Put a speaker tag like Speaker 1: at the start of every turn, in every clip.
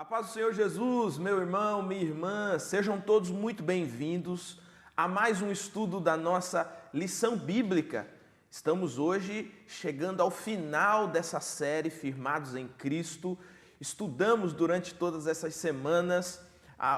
Speaker 1: A paz do Senhor Jesus, meu irmão, minha irmã, sejam todos muito bem-vindos a mais um estudo da nossa lição bíblica. Estamos hoje chegando ao final dessa série Firmados em Cristo. Estudamos durante todas essas semanas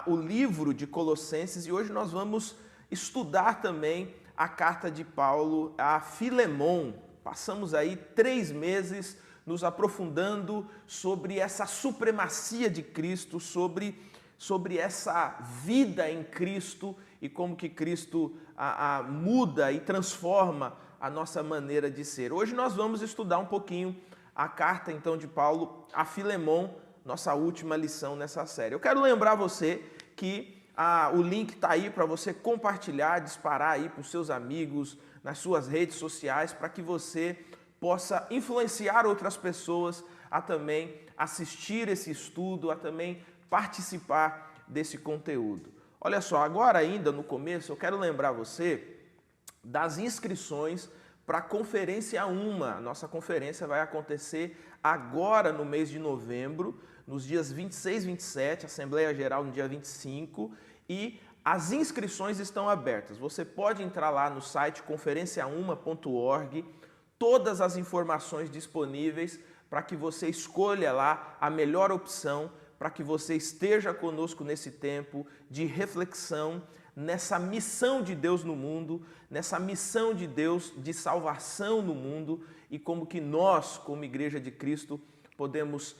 Speaker 1: o livro de Colossenses e hoje nós vamos estudar também a carta de Paulo a Filemon. Passamos aí 3 meses nos aprofundando sobre essa supremacia de Cristo, sobre essa vida em Cristo e como que Cristo muda e transforma a nossa maneira de ser. Hoje nós vamos estudar um pouquinho a carta então de Paulo a Filemon, nossa última lição nessa série. Eu quero lembrar você que o link está aí para você compartilhar, disparar aí para os seus amigos, nas suas redes sociais, para que você possa influenciar outras pessoas a também assistir esse estudo, a também participar desse conteúdo. Olha só, agora ainda no começo eu quero lembrar você das inscrições para a Conferência 1. A nossa conferência vai acontecer agora no mês de novembro, nos dias 26 e 27, Assembleia Geral no dia 25, e as inscrições estão abertas. Você pode entrar lá no site conferencia1.org, todas as informações disponíveis para que você escolha lá a melhor opção, para que você esteja conosco nesse tempo de reflexão, nessa missão de Deus no mundo, nessa missão de Deus de salvação no mundo e como que nós, como Igreja de Cristo, podemos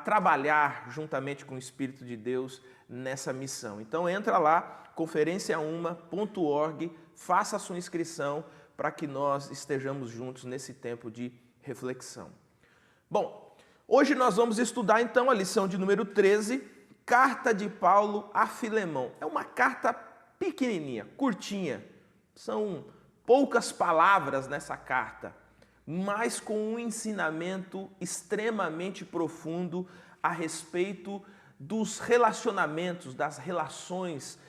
Speaker 1: trabalhar juntamente com o Espírito de Deus nessa missão. Então entra lá, conferencia1.org, faça a sua inscrição, para que nós estejamos juntos nesse tempo de reflexão. Bom, hoje nós vamos estudar então a lição de número 13, Carta de Paulo a Filemon. É uma carta pequenininha, curtinha, são poucas palavras nessa carta, mas com um ensinamento extremamente profundo a respeito dos relacionamentos, das relações,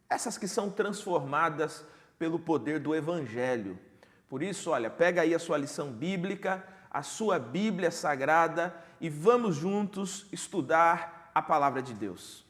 Speaker 1: essas que são transformadas pelo poder do Evangelho. Por isso, olha, pega aí a sua lição bíblica, a sua Bíblia Sagrada e vamos juntos estudar a Palavra de Deus.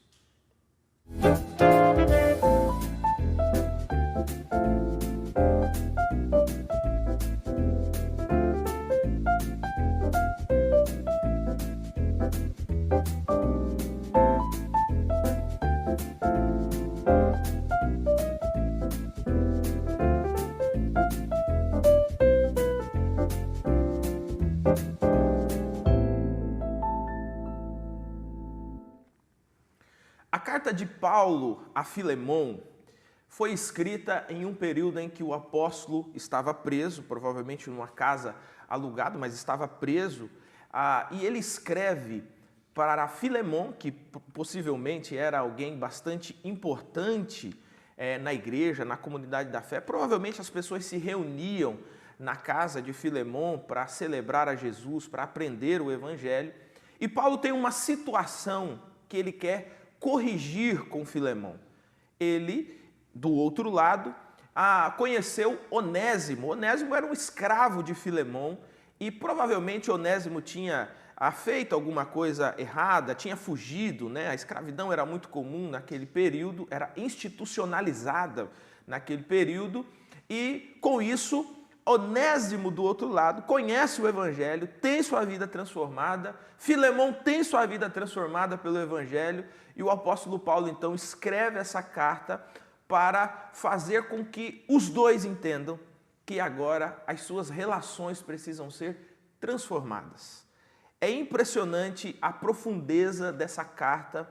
Speaker 1: A carta de Paulo a Filemon foi escrita em um período em que o apóstolo estava preso, provavelmente numa casa alugada, mas estava preso, e ele escreve para Filemon, que possivelmente era alguém bastante importante na igreja, na comunidade da fé. Provavelmente as pessoas se reuniam na casa de Filemon para celebrar a Jesus, para aprender o Evangelho. E Paulo tem uma situação que ele quer corrigir com Filemon. Ele, do outro lado, conheceu Onésimo. Onésimo era um escravo de Filemon e provavelmente Onésimo tinha feito alguma coisa errada, tinha fugido, né? A escravidão era muito comum naquele período, era institucionalizada naquele período e com isso Onésimo, do outro lado, conhece o Evangelho, tem sua vida transformada, Filemon tem sua vida transformada pelo Evangelho, e o apóstolo Paulo, então, escreve essa carta para fazer com que os dois entendam que agora as suas relações precisam ser transformadas. É impressionante a profundeza dessa carta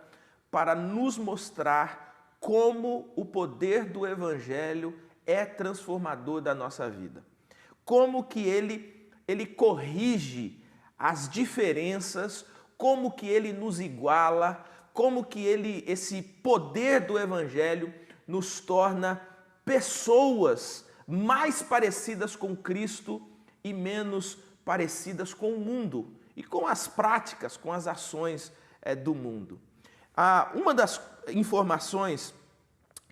Speaker 1: para nos mostrar como o poder do Evangelho é transformador da nossa vida. Como que ele corrige as diferenças, como que ele nos iguala, como que esse poder do Evangelho nos torna pessoas mais parecidas com Cristo e menos parecidas com o mundo e com as práticas, com as ações do mundo. Uma das informações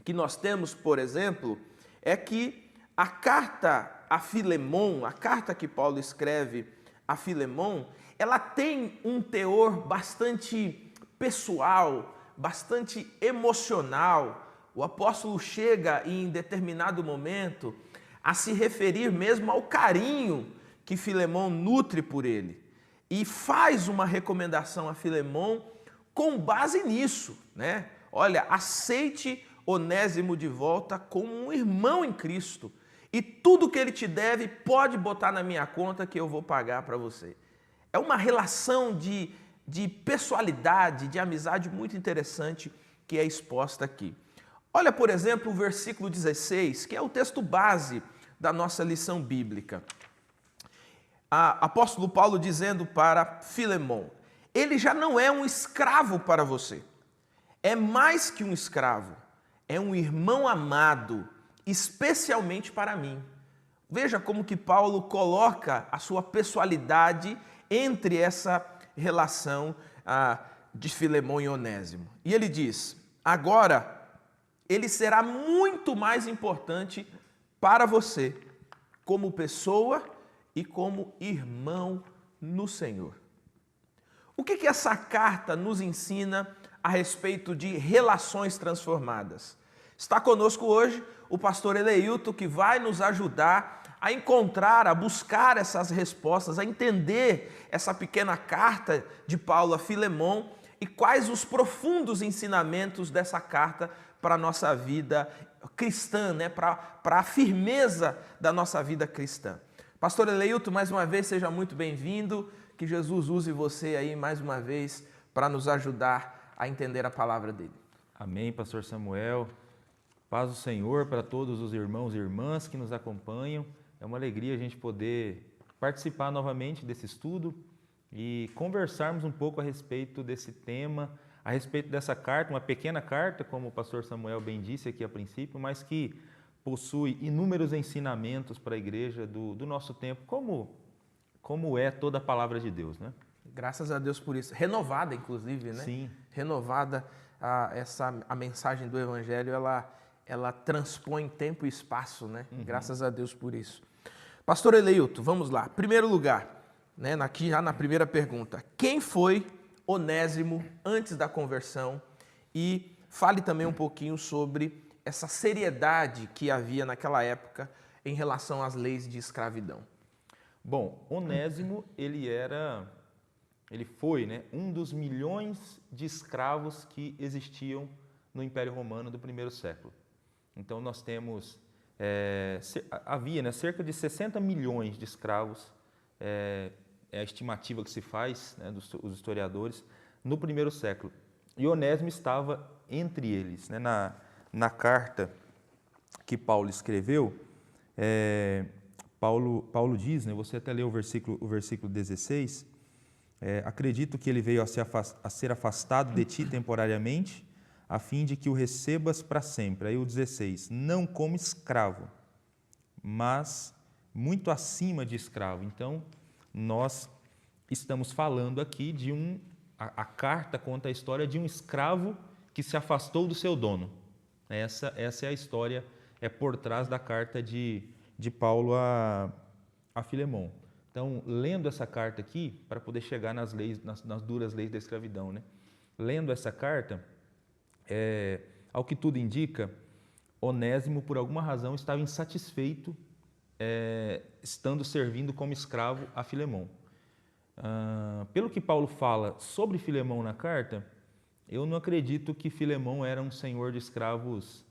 Speaker 1: que nós temos, por exemplo, é que a carta a Filemon, a carta que Paulo escreve a Filemon, ela tem um teor bastante pessoal, bastante emocional. O apóstolo chega em determinado momento a se referir mesmo ao carinho que Filemão nutre por ele e faz uma recomendação a Filemão com base nisso, né? Olha, aceite Onésimo de volta como um irmão em Cristo e tudo que ele te deve pode botar na minha conta que eu vou pagar para você. É uma relação de pessoalidade, de amizade muito interessante que é exposta aqui. Olha, por exemplo, o versículo 16, que é o texto base da nossa lição bíblica. Apóstolo Paulo dizendo para Filemão: ele já não é um escravo para você, é mais que um escravo, é um irmão amado, especialmente para mim. Veja como que Paulo coloca a sua pessoalidade entre essa relação de Filemão e Onésimo. E ele diz: agora ele será muito mais importante para você, como pessoa e como irmão no Senhor. O que essa carta nos ensina a respeito de relações transformadas? Está conosco hoje o pastor Eleilton, que vai nos ajudar a encontrar, a buscar essas respostas, a entender essa pequena carta de Paulo a Filemão e quais os profundos ensinamentos dessa carta para a nossa vida cristã, né? Para a firmeza da nossa vida cristã. Pastor Eleilton, mais uma vez, seja muito bem-vindo. Que Jesus use você aí mais uma vez para nos ajudar a entender a palavra dele.
Speaker 2: Amém, pastor Samuel. Paz do Senhor para todos os irmãos e irmãs que nos acompanham. É uma alegria a gente poder participar novamente desse estudo e conversarmos um pouco a respeito desse tema, a respeito dessa carta, uma pequena carta, como o pastor Samuel bem disse aqui a princípio, mas que possui inúmeros ensinamentos para a igreja do nosso tempo, como é toda a palavra de Deus, né?
Speaker 1: Graças a Deus por isso. Renovada, inclusive, né?
Speaker 2: Sim.
Speaker 1: Renovada, a mensagem do Evangelho, ela transpõe tempo e espaço, né? Graças a Deus por isso. Pastor Eleilton, vamos lá. Primeiro lugar, né? Aqui já na primeira pergunta. Quem foi Onésimo antes da conversão? E fale também um pouquinho sobre essa seriedade que havia naquela época em relação às leis de escravidão.
Speaker 2: Bom, Onésimo, ele foi, né, um dos milhões de escravos que existiam no Império Romano do primeiro século. Então nós temos, havia, né, cerca de 60 milhões de escravos, é a estimativa que se faz, né, dos historiadores, no primeiro século. E Onésimo estava entre eles, né, na carta que Paulo escreveu, Paulo diz, né, você até leu o versículo 16, acredito que ele veio a ser afastado de ti temporariamente, a fim de que o recebas para sempre. Aí o 16, não como escravo, mas muito acima de escravo. Então, nós estamos falando aqui a carta conta a história de um escravo que se afastou do seu dono. Essa é a história, por trás da carta de Paulo a Filemão. Então, lendo essa carta aqui, para poder chegar nas duras leis da escravidão, né? Lendo essa carta, ao que tudo indica, Onésimo, por alguma razão, estava insatisfeito, estando servindo como escravo a Filemão. Pelo que Paulo fala sobre Filemão na carta, eu não acredito que Filemão era um senhor de escravos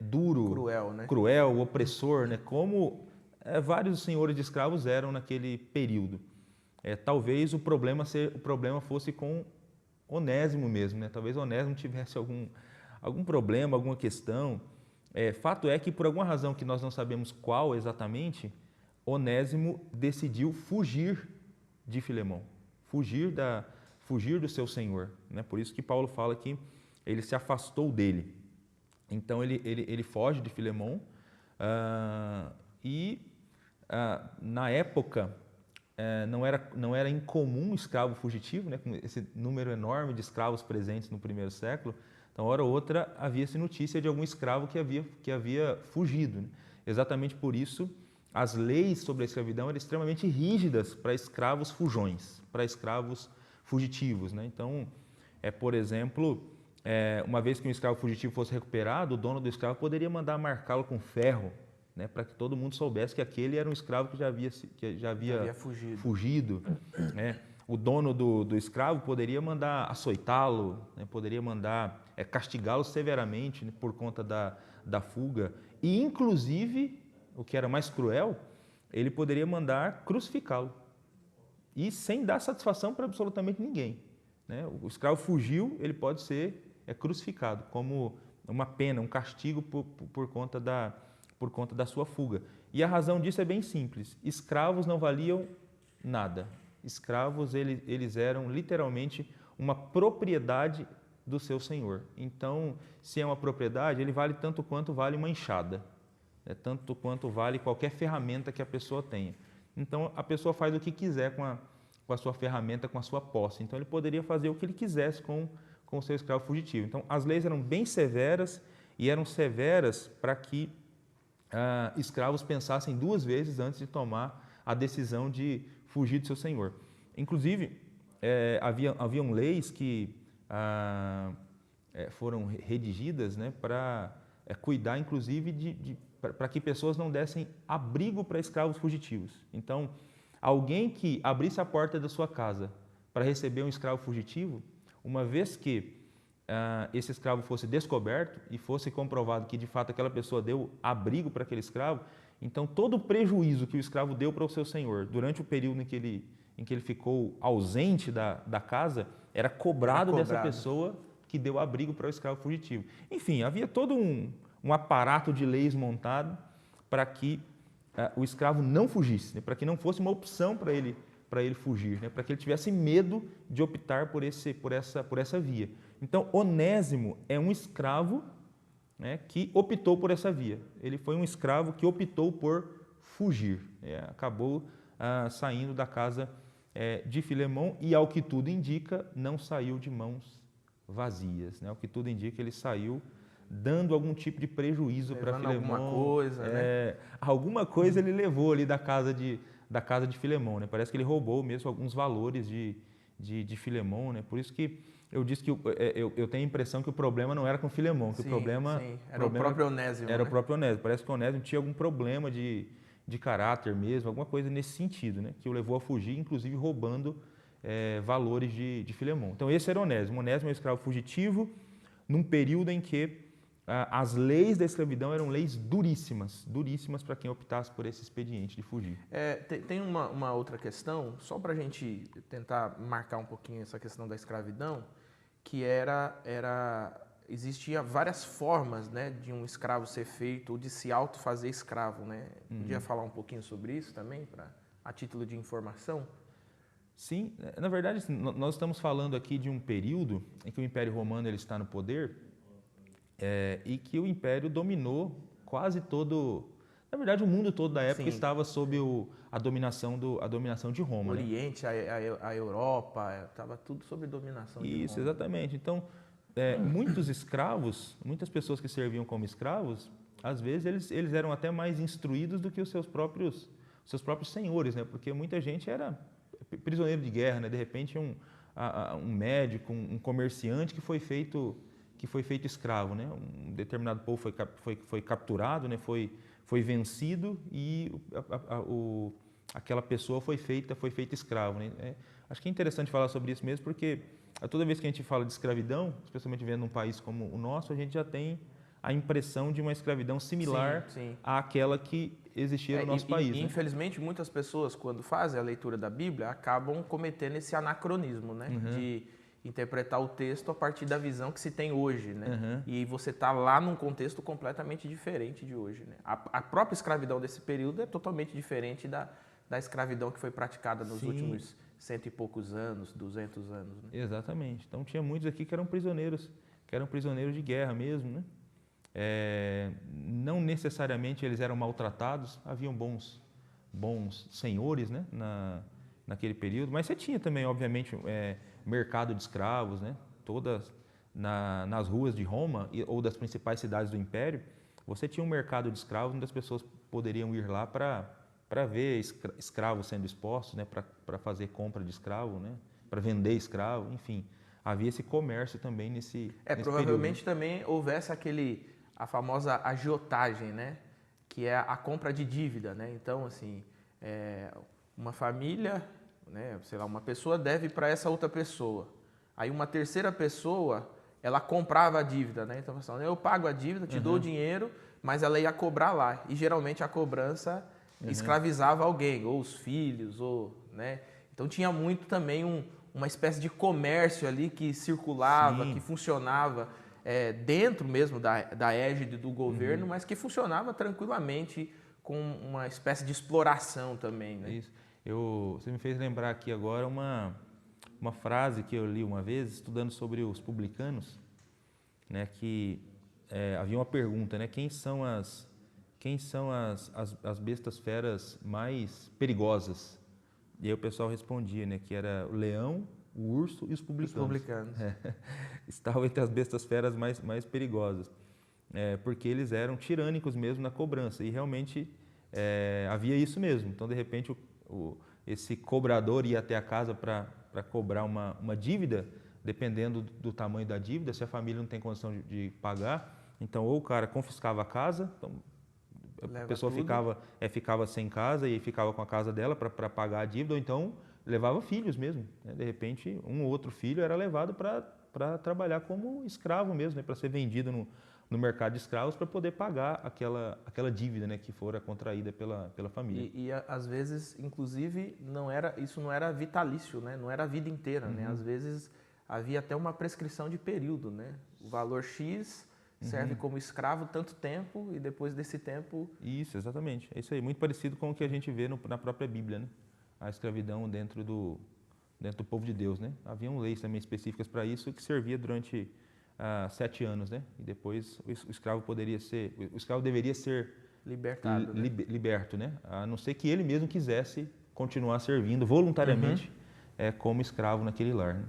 Speaker 2: duro,
Speaker 1: cruel, né?
Speaker 2: Cruel, opressor, né? Como vários senhores de escravos eram naquele período. Talvez o problema fosse com Onésimo mesmo, né? Talvez Onésimo tivesse algum problema, alguma questão. Fato é que, por alguma razão que nós não sabemos qual exatamente, Onésimo decidiu fugir de Filemão, fugir do seu senhor, né? Por isso que Paulo fala que ele se afastou dele. Então ele foge de Filemão na época não era incomum escravo fugitivo, né? Com esse número enorme de escravos presentes no primeiro século. Então, hora ou outra, havia-se notícia de algum escravo que havia fugido, né? Exatamente por isso, as leis sobre a escravidão eram extremamente rígidas para escravos fujões, para escravos fugitivos, né? Então, por exemplo, uma vez que um escravo fugitivo fosse recuperado, o dono do escravo poderia mandar marcá-lo com ferro, né, para que todo mundo soubesse que aquele era um escravo que já havia fugido. Né? O dono do escravo poderia mandar açoitá-lo, né, poderia mandar castigá-lo severamente, né, por conta da fuga. E, inclusive, o que era mais cruel, ele poderia mandar crucificá-lo. E sem dar satisfação para absolutamente ninguém. Né? O escravo fugiu, ele pode ser crucificado como uma pena, um castigo por conta da sua fuga. E a razão disso é bem simples. Escravos não valiam nada. Escravos, eles eram literalmente uma propriedade do seu senhor. Então, se é uma propriedade, ele vale tanto quanto vale uma enxada, tanto quanto vale qualquer ferramenta que a pessoa tenha. Então, a pessoa faz o que quiser com a sua ferramenta, com a sua posse. Então, ele poderia fazer o que ele quisesse com o seu escravo fugitivo. Então, as leis eram bem severas e eram severas para que escravos pensassem duas vezes antes de tomar a decisão de fugir do seu senhor. Inclusive, haviam leis que foram redigidas, né, para cuidar, inclusive, para que pessoas não dessem abrigo para escravos fugitivos. Então, alguém que abrisse a porta da sua casa para receber um escravo fugitivo, uma vez que esse escravo fosse descoberto e fosse comprovado que, de fato, aquela pessoa deu abrigo para aquele escravo, então todo o prejuízo que o escravo deu para o seu senhor durante o período em que ele ficou ausente da casa, era cobrado dessa pessoa que deu abrigo para o escravo fugitivo. Enfim, havia todo um aparato de leis montado para que o escravo não fugisse, né? Para que não fosse uma opção para ele fugir, né? Para que ele tivesse medo de optar por essa via. Então, Onésimo é um escravo, né, que optou por essa via. Ele foi um escravo que optou por fugir. Acabou saindo da casa de Filemão e, ao que tudo indica, não saiu de mãos vazias. Né? Ao que tudo indica, ele saiu dando algum tipo de prejuízo para Filemão.
Speaker 1: Alguma coisa, né?
Speaker 2: Alguma coisa ele levou ali da casa de Filemão. Né? Parece que ele roubou mesmo alguns valores de Filemão. Né? Por isso que eu disse que eu tenho a impressão que o problema não era com Filemão, que o problema
Speaker 1: era o próprio Onésimo.
Speaker 2: Era, né? O próprio Onésimo. Parece que o Onésimo tinha algum problema de caráter mesmo, alguma coisa nesse sentido, né? Que o levou a fugir, inclusive roubando valores de Filemão. Então esse era Onésimo. Onésimo é um escravo fugitivo num período em que as leis da escravidão eram leis duríssimas para quem optasse por esse expediente de fugir.
Speaker 1: Tem uma outra questão, só para a gente tentar marcar um pouquinho essa questão da escravidão, que existia várias formas, né, de um escravo ser feito ou de se autofazer escravo, né? Podia falar um pouquinho sobre isso também, a título de informação?
Speaker 2: Sim, na verdade, nós estamos falando aqui de um período em que o Império Romano ele está no poder e que o Império dominou quase todo... Na verdade, o mundo todo da época estava sob a dominação de Roma.
Speaker 1: O Oriente, né? a Europa, estava tudo sob dominação de Roma.
Speaker 2: Isso, exatamente. Então, muitos escravos, muitas pessoas que serviam como escravos, às vezes eles eram até mais instruídos do que os seus próprios senhores, né? Porque muita gente era prisioneiro de guerra, né? De repente um médico, um comerciante que foi feito escravo, né? Um determinado povo foi capturado, né? Foi vencido e aquela pessoa foi feita escravo, né? Acho que é interessante falar sobre isso mesmo, porque toda vez que a gente fala de escravidão, especialmente vivendo num país como o nosso, a gente já tem a impressão de uma escravidão similar àquela que existia no nosso país.
Speaker 1: E, infelizmente, muitas pessoas, quando fazem a leitura da Bíblia, acabam cometendo esse anacronismo, né? De interpretar o texto a partir da visão que se tem hoje, né? E você está lá num contexto completamente diferente de hoje, né? A própria escravidão desse período é totalmente diferente da escravidão que foi praticada nos últimos 100 e poucos anos, 200 anos. Né?
Speaker 2: Exatamente. Então tinha muitos aqui que eram prisioneiros de guerra mesmo, né? Não necessariamente eles eram maltratados, haviam bons senhores, né? Naquele período, mas você tinha também, obviamente, mercado de escravos, né? Todas nas ruas de Roma ou das principais cidades do Império, você tinha um mercado de escravos onde as pessoas poderiam ir lá para ver escravos sendo expostos, né? Para fazer compra de escravo, né? Para vender escravo, enfim. havia esse comércio também nesse
Speaker 1: Provavelmente
Speaker 2: período, né?
Speaker 1: também houvesse a famosa agiotagem, né? Que é a compra de dívida, né? Então, assim, uma família, né? Sei lá, uma pessoa deve para essa outra pessoa. Aí uma terceira pessoa, ela comprava a dívida, né? Então, assim, eu pago a dívida, te dou o dinheiro, mas ela ia cobrar lá. E geralmente a cobrança escravizava alguém, ou os filhos, ou, né? Então tinha muito também uma espécie de comércio ali que circulava,
Speaker 2: Sim.
Speaker 1: que funcionava dentro mesmo da égide do governo, mas que funcionava tranquilamente com uma espécie de exploração também, né?
Speaker 2: Isso. Você me fez lembrar aqui agora uma frase que eu li uma vez, estudando sobre os publicanos, né, que havia uma pergunta, né, quem são as bestas feras mais perigosas? E aí o pessoal respondia, né, que era o leão, o urso e os publicanos.
Speaker 1: Os publicanos.
Speaker 2: Estavam entre as bestas feras mais perigosas, porque eles eram tirânicos mesmo na cobrança, e realmente havia isso mesmo. Então, de repente, esse cobrador ia até a casa para cobrar uma dívida, dependendo do tamanho da dívida. Se a família não tem condição de pagar, então ou o cara confiscava a casa, então a pessoa ficava sem casa e ficava com a casa dela para pagar a dívida, ou então levava filhos mesmo, né? De repente, um ou outro filho era levado para trabalhar como escravo mesmo, né? Para ser vendido no mercado de escravos para poder pagar aquela dívida, né? Que fora contraída pela família.
Speaker 1: E às vezes, inclusive, isso não era vitalício, né? Não era a vida inteira, né? Às vezes havia até uma prescrição de período, né? O valor X serve como escravo tanto tempo e depois desse tempo...
Speaker 2: Isso, exatamente. É isso aí. Muito parecido com o que a gente vê na própria Bíblia, né? A escravidão dentro do povo de Deus, né? Haviam leis também específicas para isso que servia durante 7 anos, né? E depois o escravo deveria ser
Speaker 1: libertado, né?
Speaker 2: liberto, né? A não ser que ele mesmo quisesse continuar servindo voluntariamente como escravo naquele lar, né?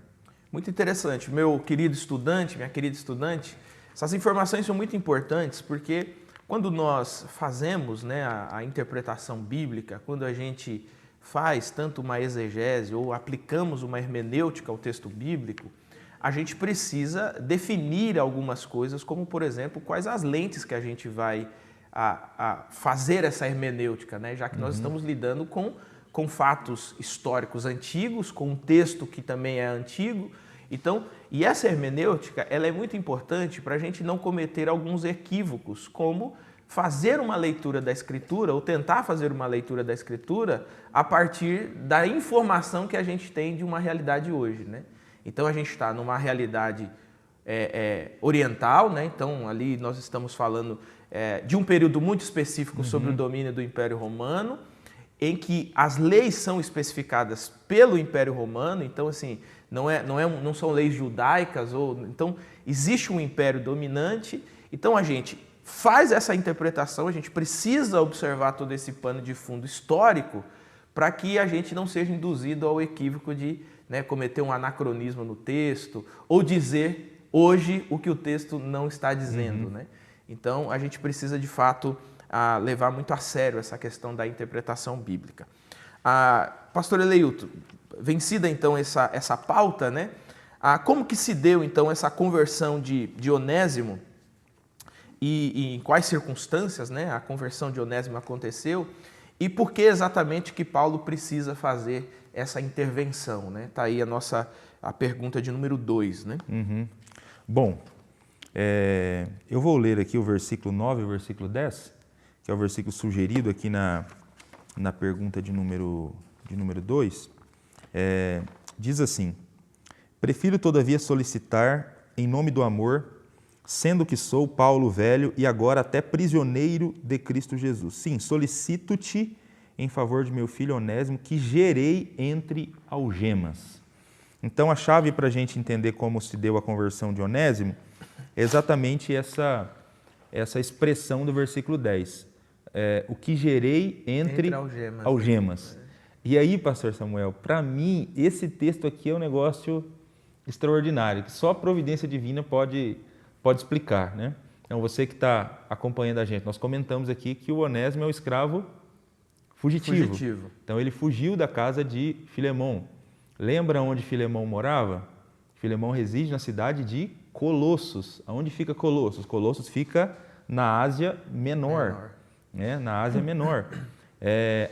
Speaker 1: Muito interessante. Meu querido estudante, minha querida estudante, essas informações são muito importantes porque quando nós fazemos, né, a interpretação bíblica, quando a gente faz tanto uma exegese ou aplicamos uma hermenêutica ao texto bíblico, a gente precisa definir algumas coisas, como, por exemplo, quais as lentes que a gente vai a fazer essa hermenêutica, né? Já que nós estamos lidando com fatos históricos antigos, com um texto que também é antigo. Então, e essa hermenêutica, ela é muito importante para a gente não cometer alguns equívocos, como fazer uma leitura da Escritura ou tentar fazer uma leitura da Escritura a partir da informação que a gente tem de uma realidade hoje, né? Então, a gente está numa realidade oriental, né? Então, ali nós estamos falando de um período muito específico sobre o domínio do Império Romano, em que as leis são especificadas pelo Império Romano. Então, assim, não são leis judaicas, então existe um império dominante. Então, a gente faz essa interpretação, a gente precisa observar todo esse pano de fundo histórico para que a gente não seja induzido ao equívoco de, né, cometer um anacronismo no texto ou dizer hoje o que o texto não está dizendo, né? Então, a gente precisa, de fato, levar muito a sério essa questão da interpretação bíblica. Pastor Eleilton, vencida então essa pauta, né? Como que se deu então essa conversão de Onésimo e em quais circunstâncias, né, a conversão de Onésimo aconteceu e por que exatamente que Paulo precisa fazer essa intervenção, né? Tá aí a pergunta de número 2, né?
Speaker 2: Bom, eu vou ler aqui o versículo 9 e o versículo 10, que é o versículo sugerido aqui na pergunta de número 2. Diz assim: prefiro todavia solicitar em nome do amor, sendo que sou Paulo velho e agora até prisioneiro de Cristo Jesus. Sim, solicito-te em favor de meu filho Onésimo, que gerei entre algemas. Então, a chave para a gente entender como se deu a conversão de Onésimo é exatamente essa expressão do versículo 10. O que gerei entre algemas. E aí, pastor Samuel, para mim, esse texto aqui é um negócio extraordinário, que só a providência divina pode explicar, né? Então, você que está acompanhando a gente, nós comentamos aqui que o Onésimo é um escravo fugitivo. Então, ele fugiu da casa de Filemão. Lembra onde Filemão morava? Filemão reside na cidade de Colossos. Aonde fica Colossos? Colossos fica na Ásia Menor. Né? Na Ásia Menor.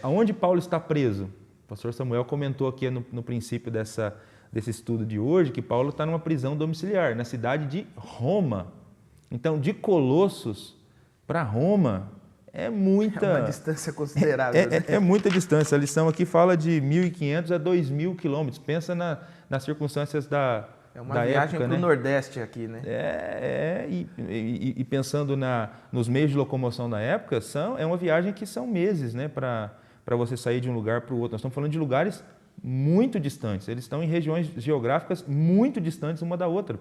Speaker 2: Aonde Paulo está preso? O pastor Samuel comentou aqui no princípio desse estudo de hoje que Paulo está numa prisão domiciliar, na cidade de Roma. Então, de Colossos para Roma é muita...
Speaker 1: É uma distância considerável.
Speaker 2: É muita distância. A lição aqui fala de 1.500 a 2.000 quilômetros. Pensa nas circunstâncias da
Speaker 1: É uma viagem para o Nordeste aqui, né?
Speaker 2: E pensando nos meios de locomoção da época, é uma viagem que são meses, né, para você sair de um lugar para o outro. Nós estamos falando de lugares muito distantes. Eles estão em regiões geográficas muito distantes uma da outra.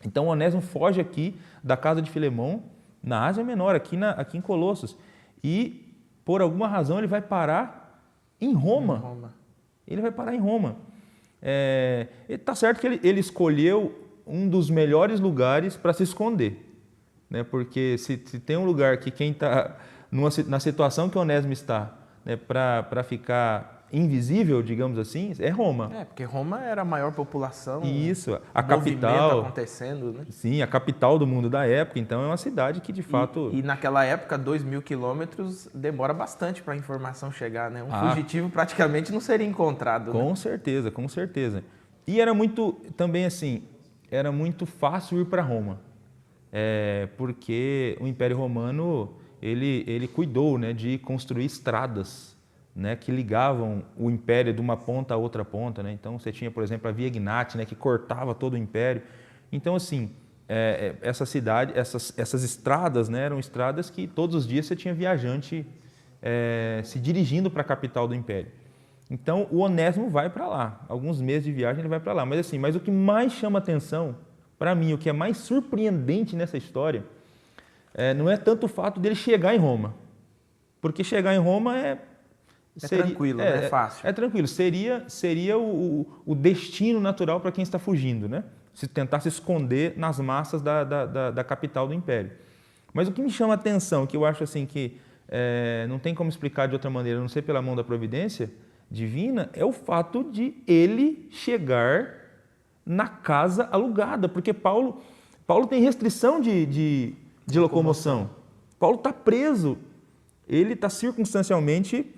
Speaker 2: Então, Onésimo foge aqui da casa de Filemão, na Ásia Menor, aqui em Colossos. E, por alguma razão, ele vai parar em Roma. Ele vai parar em Roma. Está certo que ele escolheu um dos melhores lugares para se esconder. Né? Porque se tem um lugar que quem está na situação que Onésimo está, né, para ficar invisível, digamos assim, é Roma.
Speaker 1: Porque Roma era a maior população.
Speaker 2: Isso, a capital
Speaker 1: acontecendo, né?
Speaker 2: Sim, a capital do mundo da época, então é uma cidade que de fato...
Speaker 1: E naquela época, 2.000 quilômetros demora bastante para a informação chegar, né? Fugitivo praticamente não seria encontrado.
Speaker 2: Com
Speaker 1: né?
Speaker 2: certeza, com certeza. E era muito, também assim, era muito fácil ir para Roma, porque o Império Romano, ele cuidou, né, de construir estradas, né, que ligavam o império de uma ponta a outra ponta, né? Então você tinha, por exemplo, a Via Egnatia, né, que cortava todo o império. Então, assim, essa cidade, essas estradas, né, eram estradas que todos os dias você tinha viajante se dirigindo para a capital do império. Então o Onésimo vai para lá, alguns meses de viagem ele vai para lá. Mas o que mais chama atenção para mim, o que é mais surpreendente nessa história, não é tanto o fato dele chegar em Roma, porque chegar em Roma
Speaker 1: tranquilo, né? É fácil.
Speaker 2: É tranquilo. Seria o destino natural para quem está fugindo, né? Se tentar se esconder nas massas da capital do império. Mas o que me chama a atenção, que eu acho assim que não tem como explicar de outra maneira, a não ser pela mão da providência divina, é o fato de ele chegar na casa alugada, porque Paulo tem restrição de locomoção. Paulo está preso, ele está circunstancialmente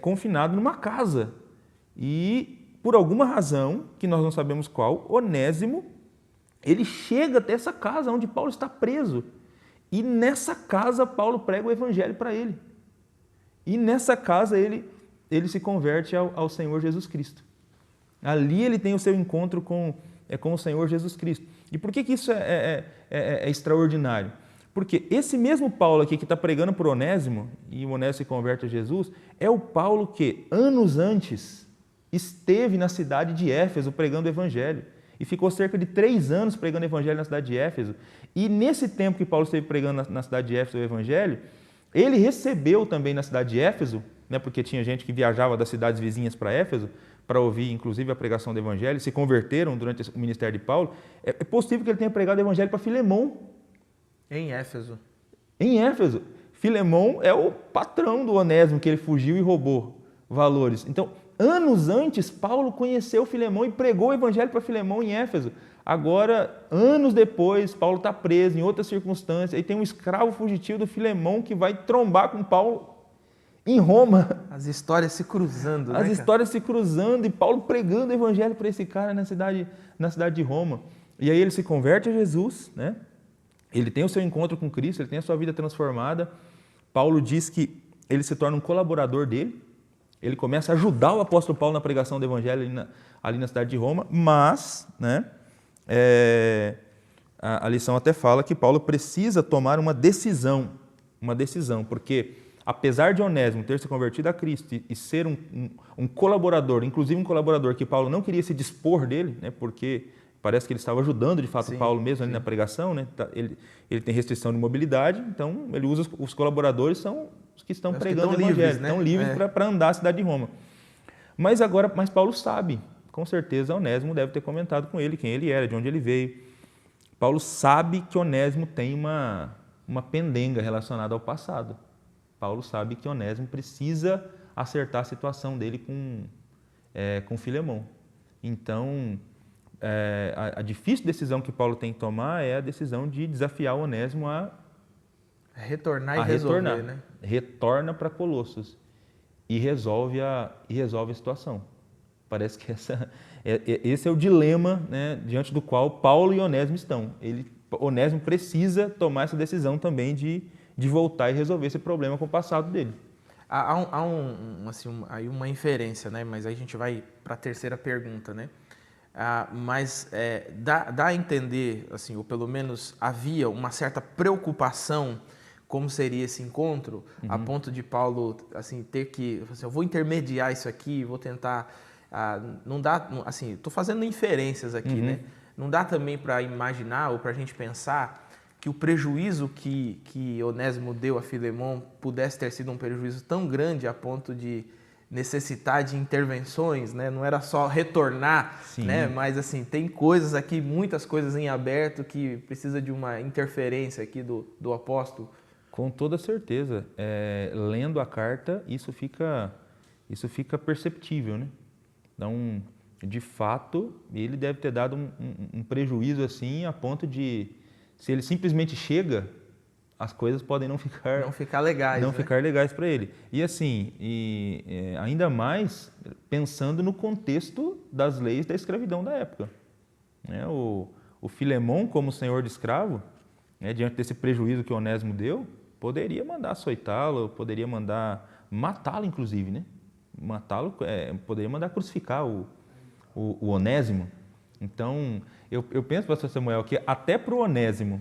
Speaker 2: confinado numa casa. E, por alguma razão, que nós não sabemos qual, Onésimo, ele chega até essa casa onde Paulo está preso. E nessa casa, Paulo prega o evangelho para ele. E nessa casa, ele se converte ao Senhor Jesus Cristo. Ali ele tem o seu encontro com o Senhor Jesus Cristo. E por que isso é extraordinário? Porque esse mesmo Paulo aqui que está pregando por Onésimo, e o Onésimo se converte a Jesus, é o Paulo que, anos antes, esteve na cidade de Éfeso pregando o Evangelho. E ficou cerca de 3 anos pregando o Evangelho na cidade de Éfeso. E nesse tempo que Paulo esteve pregando na cidade de Éfeso o Evangelho, ele recebeu também na cidade de Éfeso, né, porque tinha gente que viajava das cidades vizinhas para Éfeso, para ouvir inclusive a pregação do Evangelho, se converteram durante o ministério de Paulo. É possível que ele tenha pregado o Evangelho para Filemão.
Speaker 1: Em Éfeso.
Speaker 2: Em Éfeso. Filemão é o patrão do Onésimo, que ele fugiu e roubou valores. Então, anos antes, Paulo conheceu Filemão e pregou o Evangelho para Filemão em Éfeso. Agora, anos depois, Paulo está preso em outras circunstâncias, e tem um escravo fugitivo do Filemão que vai trombar com Paulo em Roma.
Speaker 1: As histórias se cruzando, né?
Speaker 2: As histórias se cruzando e Paulo pregando o Evangelho para esse cara na cidade de Roma. E aí ele se converte a Jesus, né? Ele tem o seu encontro com Cristo, ele tem a sua vida transformada. Paulo diz que ele se torna um colaborador dele. Ele começa a ajudar o apóstolo Paulo na pregação do Evangelho ali na cidade de Roma, mas, né, a lição até fala que Paulo precisa tomar uma decisão, porque apesar de Onésimo ter se convertido a Cristo e ser um colaborador, inclusive um colaborador que Paulo não queria se dispor dele, né, porque parece que ele estava ajudando de fato Paulo mesmo ali na pregação, né? Ele tem restrição de mobilidade, então ele usa os colaboradores, são os que estão pregando o Evangelho, estão livres para andar a cidade de Roma. Mas Paulo sabe, com certeza Onésimo deve ter comentado com ele quem ele era, de onde ele veio. Paulo sabe que Onésimo tem uma pendenga relacionada ao passado. Paulo sabe que Onésimo precisa acertar a situação dele com Filemão. Então, a difícil decisão que Paulo tem que tomar é a decisão de desafiar Onésimo a
Speaker 1: retornar e resolver, né?
Speaker 2: Retorna para Colossos e resolve a situação. Parece que esse é o dilema, né, diante do qual Paulo e Onésimo estão. Onésimo precisa tomar essa decisão também de voltar e resolver esse problema com o passado dele.
Speaker 1: Há aí uma inferência, né? Mas aí a gente vai para a terceira pergunta, né? Mas dá a entender, assim, ou pelo menos havia uma certa preocupação como seria esse encontro, a ponto de Paulo, assim, ter que, assim, eu vou intermediar isso aqui, vou tentar, não dá, assim, estou fazendo inferências aqui, né? Não dá também para imaginar ou para a gente pensar que o prejuízo que Onésimo deu a Filemon pudesse ter sido um prejuízo tão grande a ponto de necessitar de intervenções, né? Não era só retornar, né? Mas assim, tem coisas aqui, muitas coisas em aberto que precisa de uma interferência aqui do apóstolo.
Speaker 2: Com toda certeza. Lendo a carta, isso fica perceptível, né? Então, de fato, ele deve ter dado um prejuízo assim a ponto de, se ele simplesmente chega, as coisas podem não ficar legais,
Speaker 1: né?
Speaker 2: Ficar legais para ele. E assim, ainda mais pensando no contexto das leis da escravidão da época, né? O Filemon, como senhor de escravo, né, diante desse prejuízo que Onésimo deu, poderia mandar açoitá-lo, poderia mandar matá-lo, inclusive, né? Matá-lo, poderia mandar crucificar o Onésimo. Então, eu penso, pastor Samuel, que até para o Onésimo,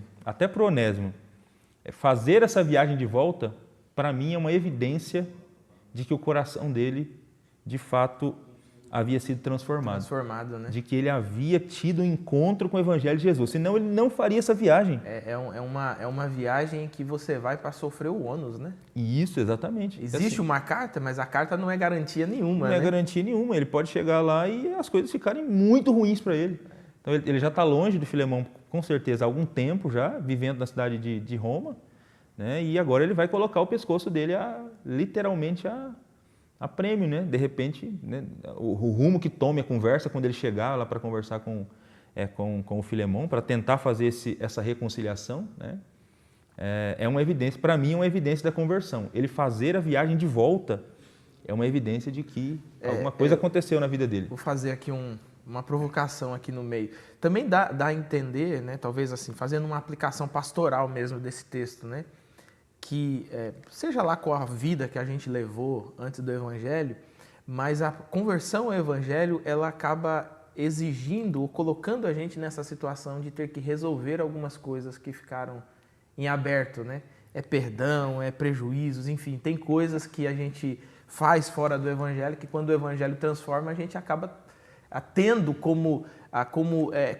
Speaker 2: fazer essa viagem de volta, para mim é uma evidência de que o coração dele, de fato, havia sido transformado,
Speaker 1: né?
Speaker 2: De que ele havia tido um encontro com o Evangelho de Jesus, senão ele não faria essa viagem.
Speaker 1: É uma viagem que você vai para sofrer o ônus, né?
Speaker 2: Isso, exatamente.
Speaker 1: Existe uma carta, mas a carta não é garantia nenhuma,
Speaker 2: Não é garantia nenhuma, ele pode chegar lá e as coisas ficarem muito ruins para ele. Então ele já está longe do Filemão, com certeza, há algum tempo já, vivendo na cidade de Roma, né? E agora ele vai colocar o pescoço dele literalmente a prêmio, né? De repente, né? O rumo que tome a conversa quando ele chegar lá para conversar com o Filemão, para tentar fazer essa reconciliação, né? É uma evidência, para mim, é uma evidência da conversão. Ele fazer a viagem de volta é uma evidência de que alguma coisa aconteceu na vida dele.
Speaker 1: Vou fazer aqui uma provocação aqui no meio. Também dá a entender, né? Talvez assim, fazendo uma aplicação pastoral mesmo desse texto, né? Que seja lá qual a vida que a gente levou antes do Evangelho, mas a conversão ao Evangelho, ela acaba exigindo ou colocando a gente nessa situação de ter que resolver algumas coisas que ficaram em aberto, né? É perdão, é prejuízos, enfim, tem coisas que a gente faz fora do Evangelho que quando o Evangelho transforma a gente acaba tendo como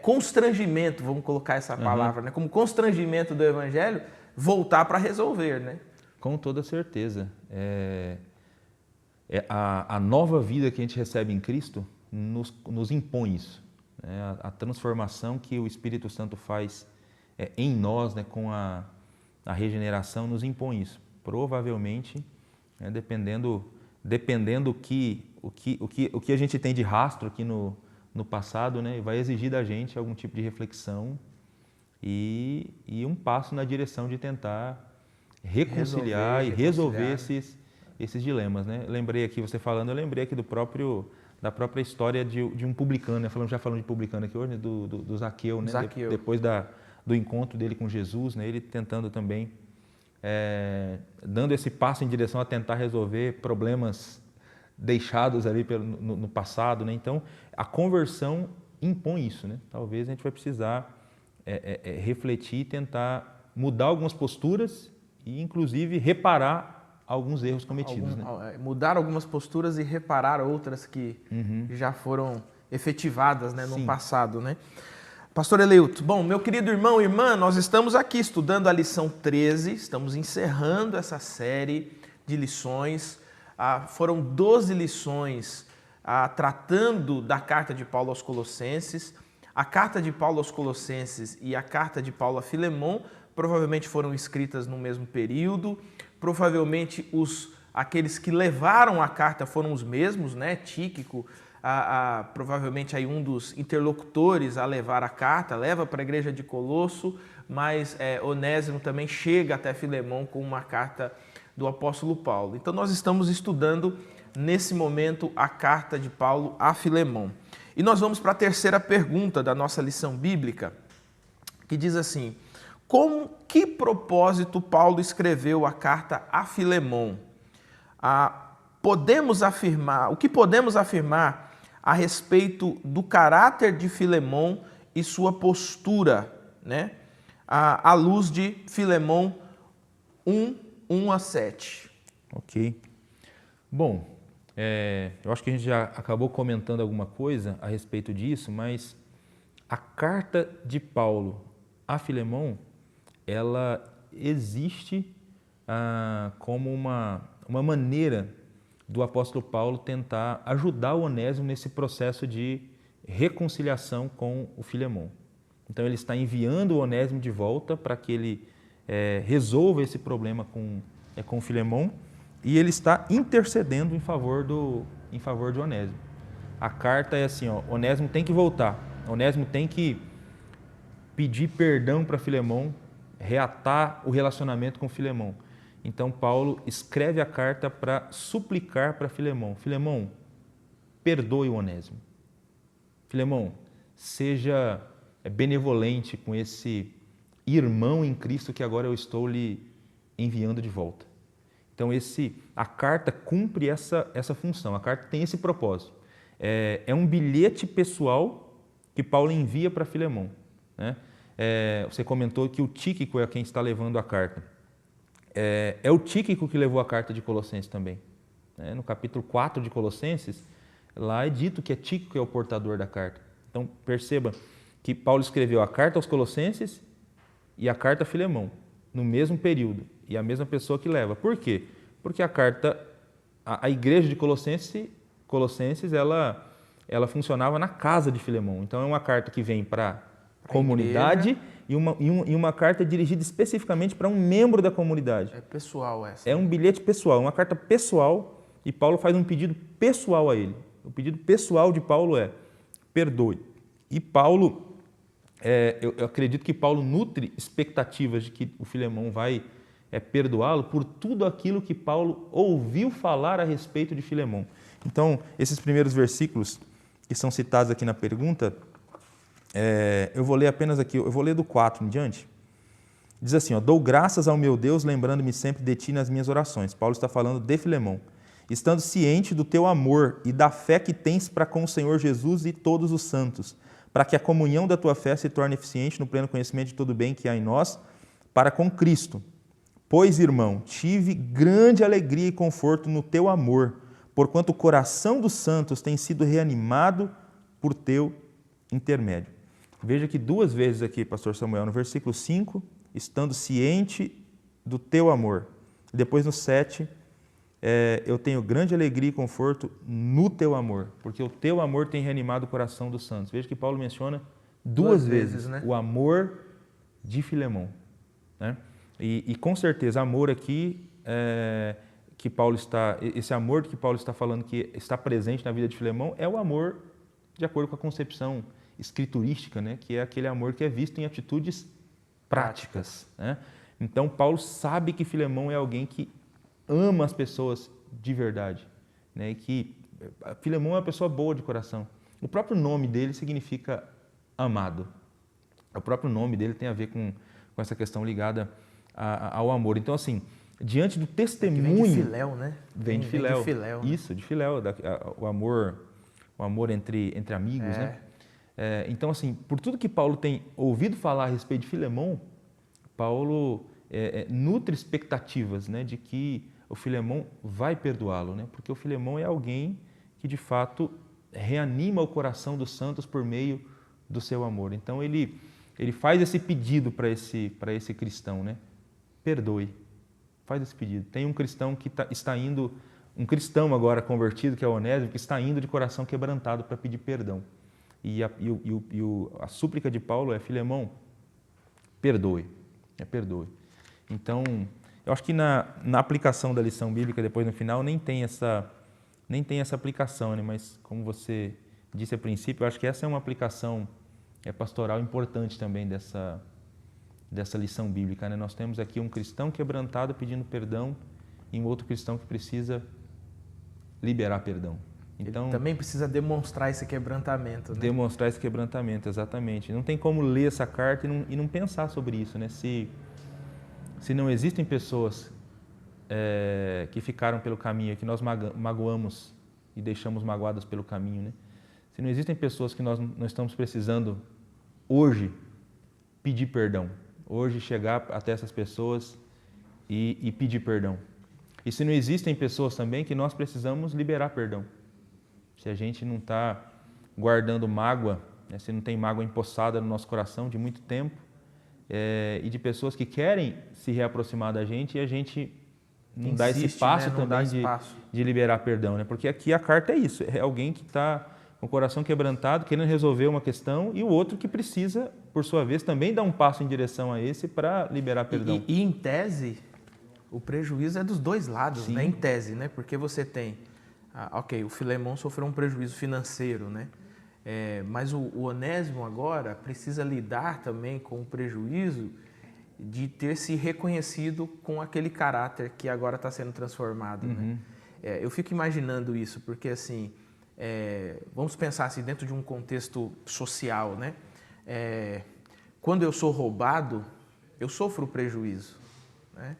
Speaker 1: constrangimento, vamos colocar essa palavra, né? Como constrangimento do Evangelho, voltar para resolver, né?
Speaker 2: Com toda certeza. A nova vida que a gente recebe em Cristo nos impõe isso, né? A transformação que o Espírito Santo faz em nós, né, com a regeneração, nos impõe isso. Provavelmente, né, dependendo o que a gente tem de rastro aqui no passado, né, vai exigir da gente algum tipo de reflexão e um passo na direção de tentar reconciliar e resolver esses dilemas, né? Lembrei aqui, você falando, eu lembrei aqui da própria história de um publicano, né? Já falando de publicano aqui hoje, né? do Zaqueu, né?
Speaker 1: Zaqueu.
Speaker 2: Depois do encontro dele com Jesus, né? Ele tentando também, dando esse passo em direção a tentar resolver problemas deixados ali no passado, né? Então, a conversão impõe isso, né? Talvez a gente vai precisar refletir e tentar mudar algumas posturas e, inclusive, reparar alguns erros cometidos. Né?
Speaker 1: Mudar algumas posturas e reparar outras que já foram efetivadas, né, no passado, né? Pastor Eleuto, bom, meu querido irmão e irmã, nós estamos aqui estudando a lição 13, estamos encerrando essa série de lições. Foram 12 lições tratando da carta de Paulo aos Colossenses. A carta de Paulo aos Colossenses e a carta de Paulo a Filemon provavelmente foram escritas no mesmo período. Provavelmente aqueles que levaram a carta foram os mesmos, né? Tíquico, provavelmente aí um dos interlocutores a levar a carta, leva para a igreja de Colosso, mas Onésimo também chega até Filemão com uma carta do apóstolo Paulo. Então nós estamos estudando nesse momento a carta de Paulo a Filemão. E nós vamos para a terceira pergunta da nossa lição bíblica, que diz assim: com que propósito Paulo escreveu a carta a Filemão? O que podemos afirmar a respeito do caráter de Filemão e sua postura, né? À luz de Filemão 1:1-7.
Speaker 2: Ok. Bom, eu acho que a gente já acabou comentando alguma coisa a respeito disso, mas a carta de Paulo a Filemão, ela existe como uma maneira do apóstolo Paulo tentar ajudar o Onésimo nesse processo de reconciliação com o Filemão. Então ele está enviando o Onésimo de volta para que ele resolva esse problema com o Filemão, e ele está intercedendo em favor de Onésimo. A carta é assim, Onésimo tem que voltar, Onésimo tem que pedir perdão para Filemão, reatar o relacionamento com Filemão. Então Paulo escreve a carta para suplicar para Filemão: Filemão, perdoe o Onésimo. Filemão, seja benevolente com esse irmão em Cristo que agora eu estou lhe enviando de volta. Então a carta cumpre essa função, a carta tem esse propósito. É um bilhete pessoal que Paulo envia para Filemão, né? Você comentou que o Tíquico é quem está levando a carta. É o Tíquico que levou a carta de Colossenses também. No capítulo 4 de Colossenses, lá é dito que é Tíquico que é o portador da carta. Então perceba que Paulo escreveu a carta aos Colossenses e a carta a Filemão, no mesmo período, e a mesma pessoa que leva. Por quê? Porque a igreja de Colossenses ela funcionava na casa de Filemão. Então é uma carta que vem para a comunidade e uma carta dirigida especificamente para um membro da comunidade. É
Speaker 1: pessoal essa.
Speaker 2: É um bilhete pessoal, uma carta pessoal, e Paulo faz um pedido pessoal a ele. O pedido pessoal de Paulo é: perdoe. E Paulo, eu acredito que Paulo nutre expectativas de que o Filemão vai perdoá-lo por tudo aquilo que Paulo ouviu falar a respeito de Filemão. Então, esses primeiros versículos que são citados aqui na pergunta, eu vou ler apenas aqui, eu vou ler do 4 em diante. Diz assim, dou graças ao meu Deus, lembrando-me sempre de ti nas minhas orações. Paulo está falando de Filemão. Estando ciente do teu amor e da fé que tens para com o Senhor Jesus e todos os santos, para que a comunhão da tua fé se torne eficiente no pleno conhecimento de todo o bem que há em nós, para com Cristo. Pois, irmão, tive grande alegria e conforto no teu amor, porquanto o coração dos santos tem sido reanimado por teu intermédio. Veja que 2 vezes aqui, pastor Samuel, no versículo 5, estando ciente do teu amor. Depois no 7, eu tenho grande alegria e conforto no teu amor, porque o teu amor tem reanimado o coração dos santos. Veja que Paulo menciona 2 vezes, né? O amor de Filemão, né? E com certeza, amor aqui, esse amor que Paulo está falando que está presente na vida de Filemão é o amor de acordo com a concepção escriturística, né? Que é aquele amor que é visto em atitudes práticas, né? Então, Paulo sabe que Filemão é alguém que ama as pessoas de verdade, né? E que Filemão é uma pessoa boa de coração. O próprio nome dele significa amado. O próprio nome dele tem a ver com essa questão ligada ao amor. Então, assim, diante do testemunho...
Speaker 1: Vem de Filéu, né?
Speaker 2: Vem de Filéu.
Speaker 1: De Filéu, né?
Speaker 2: Isso, de Filéu, o amor entre amigos, né? Então, assim, por tudo que Paulo tem ouvido falar a respeito de Filemão, Paulo nutre expectativas, né, de que o Filemão vai perdoá-lo, né? Porque o Filemão é alguém que, de fato, reanima o coração dos santos por meio do seu amor. Então, ele faz esse pedido para esse cristão, né? Perdoe. Faz esse pedido. Tem um cristão que está indo, um cristão agora convertido, que é o Onésimo, que está indo de coração quebrantado para pedir perdão. E a súplica de Paulo é: Filemão, perdoe. Perdoe. Então, eu acho que na aplicação da lição bíblica, depois no final, nem tem essa aplicação, né? Mas como você disse a princípio, eu acho que essa é uma aplicação pastoral importante também dessa lição bíblica, né? Nós temos aqui um cristão quebrantado pedindo perdão e um outro cristão que precisa liberar perdão. Então,
Speaker 1: ele também precisa demonstrar esse quebrantamento, né?
Speaker 2: Demonstrar esse quebrantamento, exatamente. Não tem como ler essa carta e não pensar sobre isso, né? Se não existem pessoas que ficaram pelo caminho, que nós magoamos e deixamos magoadas pelo caminho, né? Se não existem pessoas que nós estamos precisando hoje pedir perdão, hoje chegar até essas pessoas e pedir perdão. E se não existem pessoas também que nós precisamos liberar perdão. Se a gente não está guardando mágoa, né, se não tem mágoa empoçada no nosso coração de muito tempo, e de pessoas que querem se reaproximar da gente e a gente não dá esse passo, né? Também de liberar perdão, né? Porque aqui a carta é isso, é alguém que está com o coração quebrantado, querendo resolver uma questão, e o outro que precisa, por sua vez, também dar um passo em direção a esse para liberar perdão.
Speaker 1: E em tese, o prejuízo é dos dois lados, né? Em tese, né? Porque você tem, o Filemão sofreu um prejuízo financeiro, né? Mas o Onésimo agora precisa lidar também com o prejuízo de ter se reconhecido com aquele caráter que agora está sendo transformado, né? Eu fico imaginando isso, porque assim, vamos pensar assim, dentro de um contexto social, né? Quando eu sou roubado, eu sofro prejuízo, né?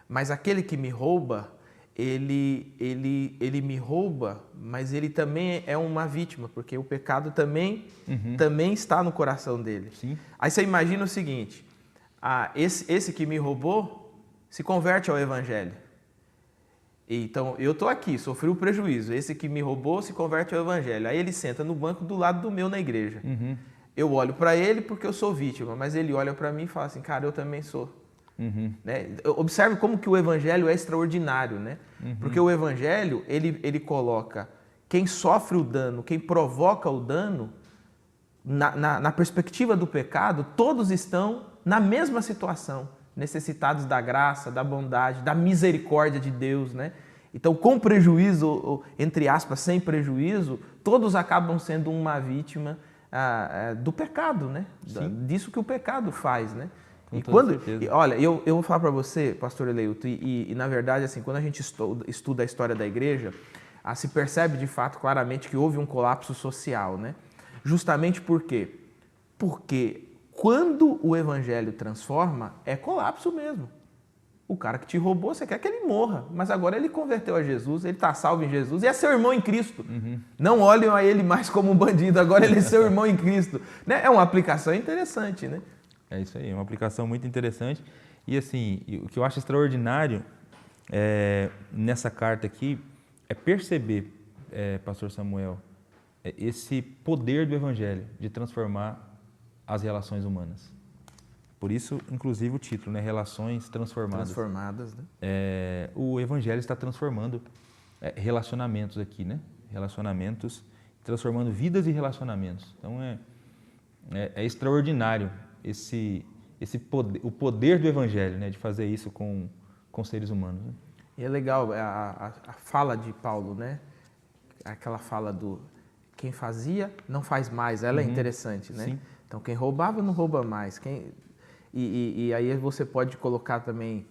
Speaker 1: Mas aquele que me rouba, ele me rouba, mas ele também é uma vítima, porque o pecado também está no coração dele.
Speaker 2: Sim.
Speaker 1: Aí você imagina o seguinte, esse que me roubou se converte ao Evangelho. Então, eu estou aqui, sofri o prejuízo, esse que me roubou se converte ao Evangelho. Aí ele senta no banco do lado do meu na igreja. Eu olho para ele porque eu sou vítima, mas ele olha para mim e fala assim, cara, eu também sou. Né? Observe como que o Evangelho é extraordinário, né? Porque o Evangelho, ele coloca quem sofre o dano, quem provoca o dano, na perspectiva do pecado, todos estão na mesma situação, necessitados da graça, da bondade, da misericórdia de Deus, né? Então, com prejuízo, ou, entre aspas, sem prejuízo, todos acabam sendo uma vítima do pecado, né? Disso que o pecado faz, né? Olha, eu vou falar para você, pastor Eleuto, e na verdade, assim, quando a gente estuda a história da igreja, se percebe de fato claramente que houve um colapso social, né? Justamente por quê? Porque quando o evangelho transforma, é colapso mesmo. O cara que te roubou, você quer que ele morra, mas agora ele converteu a Jesus, ele está salvo em Jesus e é seu irmão em Cristo. Não olhem a ele mais como um bandido, agora ele é seu irmão em Cristo. Né? É uma aplicação interessante, né?
Speaker 2: É isso aí, é uma aplicação muito interessante. E assim, o que eu acho extraordinário nessa carta aqui é perceber, pastor Samuel, esse poder do evangelho de transformar as relações humanas. Por isso, inclusive, o título, né? Relações transformadas.
Speaker 1: Transformadas, né?
Speaker 2: O evangelho está transformando relacionamentos aqui, né? Relacionamentos, transformando vidas e relacionamentos. Então, é extraordinário o poder do evangelho, né? De fazer isso com seres humanos. Né?
Speaker 1: E é legal a fala de Paulo, né? Aquela fala do quem fazia não faz mais. Ela é interessante, né?
Speaker 2: Sim.
Speaker 1: Então, quem roubava não rouba mais. E aí você pode colocar também,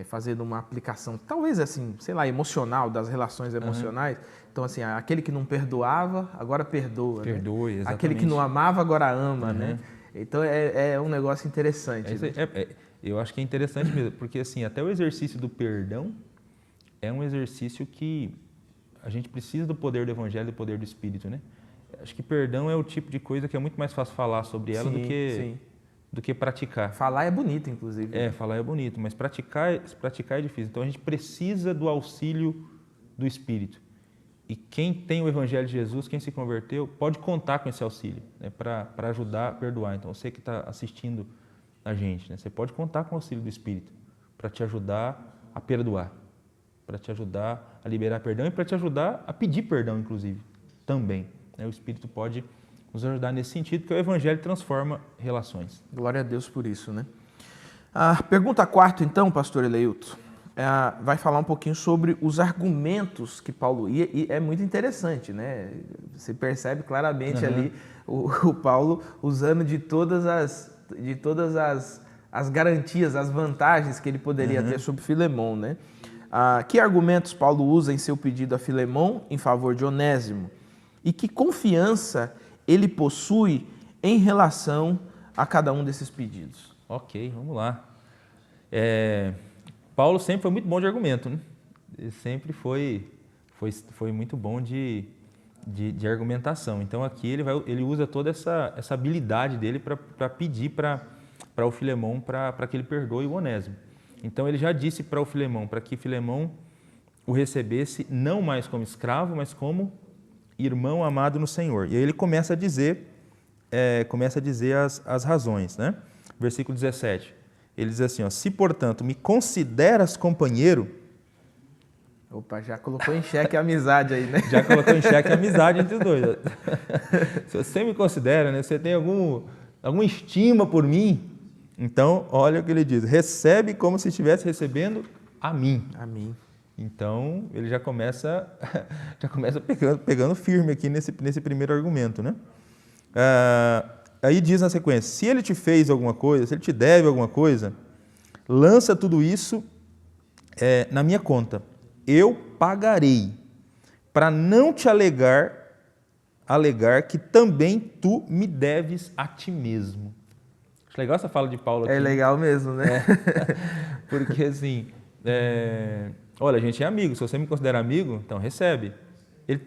Speaker 1: fazendo uma aplicação, talvez assim, sei lá, emocional, das relações emocionais. Então, assim, aquele que não perdoava, agora perdoa.
Speaker 2: Perdoe,
Speaker 1: né?
Speaker 2: exatamente.
Speaker 1: Aquele que não amava, agora ama, né? Então, é um negócio interessante.
Speaker 2: Eu acho que é interessante mesmo, porque assim, até o exercício do perdão é um exercício que a gente precisa do poder do evangelho, do poder do Espírito, né? Acho que perdão é o tipo de coisa que é muito mais fácil falar sobre ela do que praticar.
Speaker 1: Falar é bonito, inclusive.
Speaker 2: Falar é bonito, mas praticar é difícil. Então a gente precisa do auxílio do Espírito. E quem tem o Evangelho de Jesus, quem se converteu, pode contar com esse auxílio, né, para ajudar a perdoar. Então você que está assistindo a gente, né, você pode contar com o auxílio do Espírito para te ajudar a perdoar, para te ajudar a liberar perdão e para te ajudar a pedir perdão, inclusive, também. O Espírito pode nos ajudar nesse sentido, porque o Evangelho transforma relações.
Speaker 1: Glória a Deus por isso, né? A pergunta 4, então, pastor Eleilton. vai falar um pouquinho sobre os argumentos que Paulo ia, e é muito interessante, né? Você percebe claramente ali o Paulo usando de todas as garantias, as vantagens que ele poderia ter sobre Filemon, né? Que argumentos Paulo usa em seu pedido a Filemon em favor de Onésimo? E que confiança ele possui em relação a cada um desses pedidos?
Speaker 2: Ok, vamos lá. Paulo sempre foi muito bom de argumento, né? Ele sempre foi muito bom de argumentação. Então aqui ele usa toda essa habilidade dele para pedir para o Filemon para que ele perdoe o Onésimo. Então ele já disse para o Filemon, para que Filemon o recebesse não mais como escravo, mas como irmão amado no Senhor. E aí ele começa a dizer as razões, né? Versículo 17. Ele diz assim, se portanto me consideras companheiro...
Speaker 1: Opa, já colocou em xeque a amizade aí, né?
Speaker 2: Já colocou em xeque a amizade entre os dois. Se você me considera, né, você tem alguma estima por mim, então, olha o que ele diz, recebe como se estivesse recebendo a mim.
Speaker 1: A mim.
Speaker 2: Então, ele já começa pegando firme aqui nesse primeiro argumento, né? Aí diz na sequência, se ele te fez alguma coisa, se ele te deve alguma coisa, lança tudo isso na minha conta. Eu pagarei, para não te alegar que também tu me deves a ti mesmo. Acho legal essa fala de Paulo aqui.
Speaker 1: É legal mesmo, né?
Speaker 2: Porque assim, olha, a gente é amigo, se você me considera amigo, então recebe.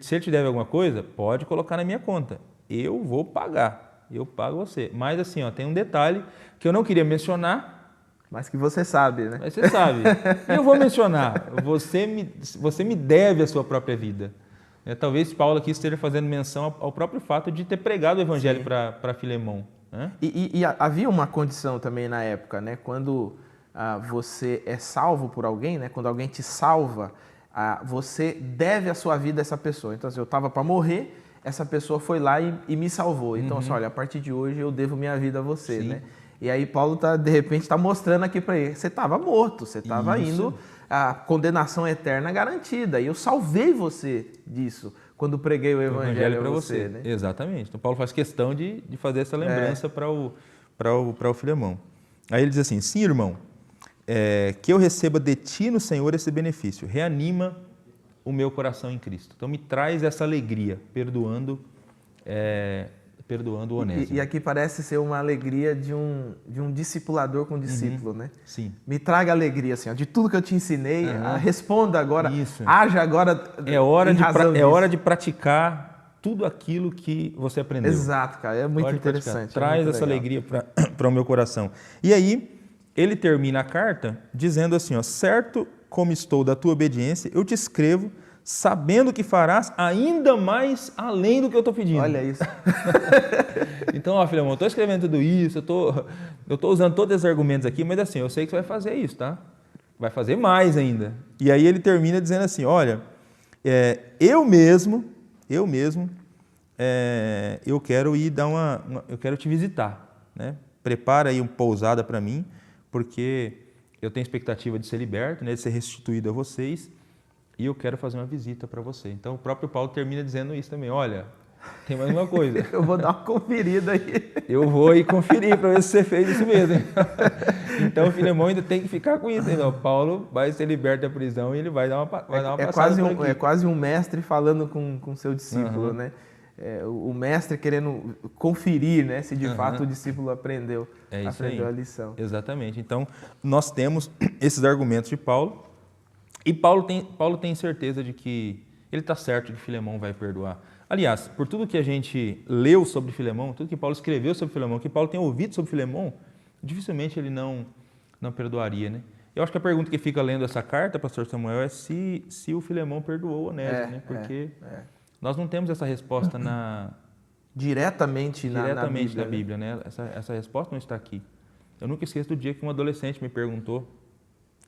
Speaker 2: Se ele te deve alguma coisa, pode colocar na minha conta. Eu vou pagar, eu pago você. Mas assim, tem um detalhe que eu não queria mencionar,
Speaker 1: mas que você sabe, né?
Speaker 2: Mas você sabe. E eu vou mencionar. Você me deve a sua própria vida. Talvez Paulo aqui esteja fazendo menção ao próprio fato de ter pregado o evangelho para Filemon. Né?
Speaker 1: E havia uma condição também na época, né? Quando você é salvo por alguém, né? Quando alguém te salva, você deve a sua vida a essa pessoa. Então, eu estava para morrer, essa pessoa foi lá e me salvou. Então, olha, a partir de hoje eu devo minha vida a você, né? E aí Paulo de repente está mostrando aqui para ele, você estava morto, você estava indo a condenação eterna garantida. E eu salvei você disso quando preguei o evangelho para você, né?
Speaker 2: Exatamente. Então Paulo faz questão de fazer essa lembrança para o Filemão. Aí ele diz assim, sim, irmão, que eu receba de ti no Senhor esse benefício. Reanima o meu coração em Cristo. Então me traz essa alegria, perdoando o Onésimo.
Speaker 1: E aqui parece ser uma alegria de um discipulador com discípulo, né?
Speaker 2: Sim.
Speaker 1: Me traga alegria, assim, de tudo que eu te ensinei, responda agora,
Speaker 2: Isso.
Speaker 1: haja agora
Speaker 2: é hora de praticar tudo aquilo que você aprendeu.
Speaker 1: Exato, cara, é muito interessante.
Speaker 2: Traz essa alegria para o meu coração. E aí, ele termina a carta dizendo assim, certo como estou da tua obediência, eu te escrevo sabendo que farás ainda mais além do que eu estou pedindo.
Speaker 1: Olha isso.
Speaker 2: Então, Filemão, eu estou escrevendo tudo isso, eu estou usando todos esses argumentos aqui, mas assim, eu sei que você vai fazer isso, tá? Vai fazer mais ainda. E aí ele termina dizendo assim, olha, eu mesmo, eu quero ir eu quero te visitar, né? Prepara aí uma pousada para mim, porque eu tenho expectativa de ser liberto, né? De ser restituído a vocês, e eu quero fazer uma visita para você. Então, o próprio Paulo termina dizendo isso também. Olha, tem mais uma coisa.
Speaker 1: Eu vou dar uma conferida aí.
Speaker 2: Eu vou ir conferir para ver se você fez isso mesmo. Então, o Filemão ainda tem que ficar com isso. Então, Paulo vai ser liberto da prisão e ele vai dar uma passada por aqui.
Speaker 1: É quase um mestre falando com seu discípulo, né? O mestre querendo conferir, né, se de fato o discípulo aprendeu a lição.
Speaker 2: Exatamente. Então, nós temos esses argumentos de Paulo. E Paulo tem certeza de que ele está certo que Filemão vai perdoar. Aliás, por tudo que a gente leu sobre Filemão, tudo que Paulo escreveu sobre Filemão, que Paulo tem ouvido sobre Filemão, dificilmente ele não perdoaria, né? Eu acho que a pergunta que fica lendo essa carta, pastor Samuel, é se o Filemão perdoou o Onésimo, né? Porque nós não temos essa resposta
Speaker 1: diretamente na
Speaker 2: Bíblia, né? Essa resposta não está aqui. Eu nunca esqueço do dia que um adolescente me perguntou.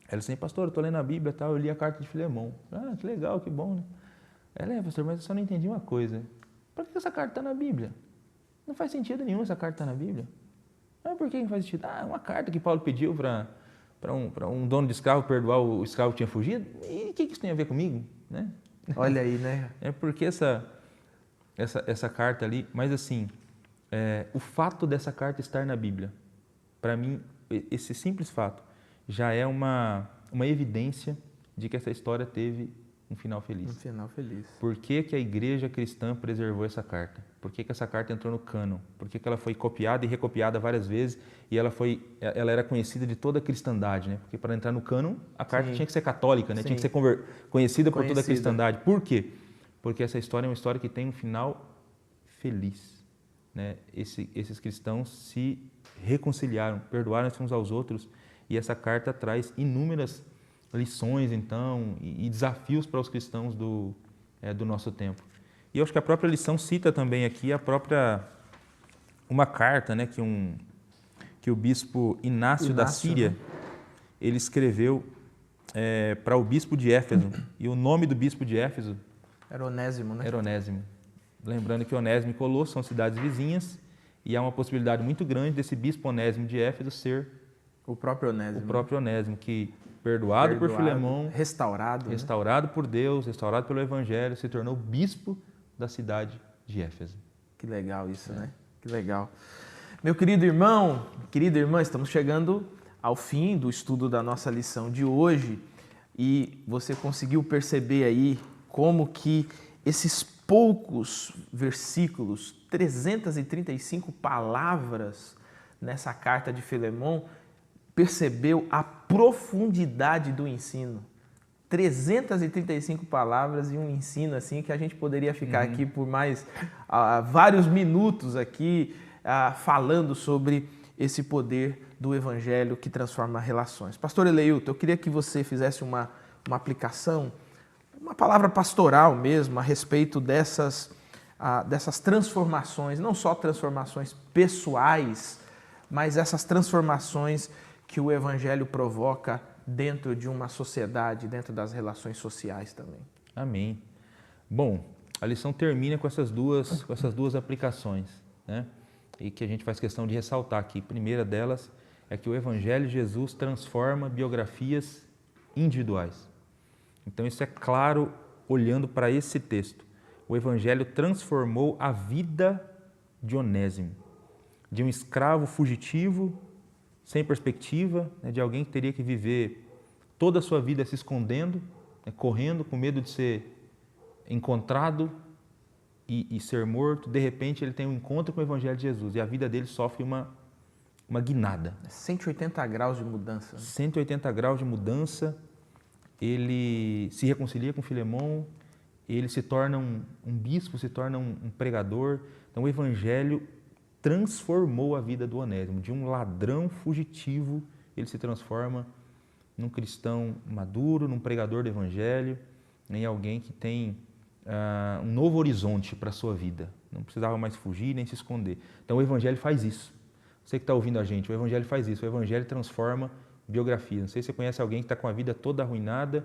Speaker 2: Ela disse assim, pastor, eu estou lendo a Bíblia, eu li a carta de Filemão. Ah, que legal, que bom, né? Ela, pastor, mas eu só não entendi uma coisa. Por que essa carta está na Bíblia? Não faz sentido nenhum essa carta estar na Bíblia. Mas por que não faz sentido? Ah, uma carta que Paulo pediu para para um dono de escravo perdoar o escravo que tinha fugido? E o que isso tem a ver comigo? Né?
Speaker 1: Olha aí, né?
Speaker 2: É porque essa carta ali, mas assim, o fato dessa carta estar na Bíblia, para mim, esse simples fato, já é uma evidência de que essa história teve um final feliz.
Speaker 1: Um final feliz.
Speaker 2: Por que a igreja cristã preservou essa carta? Por que essa carta entrou no cânon? Por que ela foi copiada e recopiada várias vezes e ela era conhecida de toda a cristandade, né? Porque para entrar no cânon, a carta
Speaker 1: Sim.
Speaker 2: tinha que ser católica, né?
Speaker 1: Sim.
Speaker 2: Tinha que ser conhecida por toda a cristandade. Por quê? Porque essa história é uma história que tem um final feliz, né? Esses cristãos se reconciliaram, perdoaram-se uns aos outros, e essa carta traz inúmeras lições, então, e desafios para os cristãos do nosso tempo. E eu acho que a própria lição cita também aqui uma carta, né, que o bispo Inácio da Síria,
Speaker 1: né?
Speaker 2: ele escreveu para o bispo de Éfeso. E o nome do bispo de Éfeso
Speaker 1: era Onésimo, né?
Speaker 2: Era Onésimo. Lembrando que Onésimo e Colosso são cidades vizinhas e há uma possibilidade muito grande desse bispo Onésimo de Éfeso ser
Speaker 1: o próprio Onésimo,
Speaker 2: que perdoado por Filemão,
Speaker 1: restaurado
Speaker 2: por Deus, restaurado pelo Evangelho, se tornou bispo da cidade de Éfeso.
Speaker 1: Que legal isso, né? Que legal. Meu querido irmão, querida irmã, estamos chegando ao fim do estudo da nossa lição de hoje e você conseguiu perceber aí como que esses poucos versículos, 335 palavras nessa carta de Filemão, percebeu a profundidade do ensino. 335 palavras e um ensino assim que a gente poderia ficar aqui por mais vários minutos aqui falando sobre esse poder do Evangelho que transforma relações. Pastor Eleilton, eu queria que você fizesse uma aplicação, uma palavra pastoral mesmo, a respeito dessas transformações, não só transformações pessoais, mas essas transformações que o Evangelho provoca dentro de uma sociedade, dentro das relações sociais também.
Speaker 2: Amém. Bom, a lição termina com essas duas aplicações, né? E que a gente faz questão de ressaltar aqui. A primeira delas é que o Evangelho de Jesus transforma biografias individuais. Então isso é claro olhando para esse texto. O Evangelho transformou a vida de Onésimo, de um escravo fugitivo, sem perspectiva, né, de alguém que teria que viver toda a sua vida se escondendo, né, correndo, com medo de ser encontrado e ser morto. De repente ele tem um encontro com o Evangelho de Jesus e a vida dele sofre uma guinada.
Speaker 1: 180 graus de mudança.
Speaker 2: 180 graus de mudança. Ele se reconcilia com Filemão, ele se torna um bispo, se torna um pregador. Então o Evangelho transformou a vida do Onésimo. De um ladrão fugitivo, ele se transforma num cristão maduro, num pregador do Evangelho, em alguém que tem um novo horizonte para a sua vida. Não precisava mais fugir nem se esconder. Então o Evangelho faz isso. Você que está ouvindo a gente, o Evangelho faz isso. O Evangelho transforma biografia. Não sei se você conhece alguém que está com a vida toda arruinada,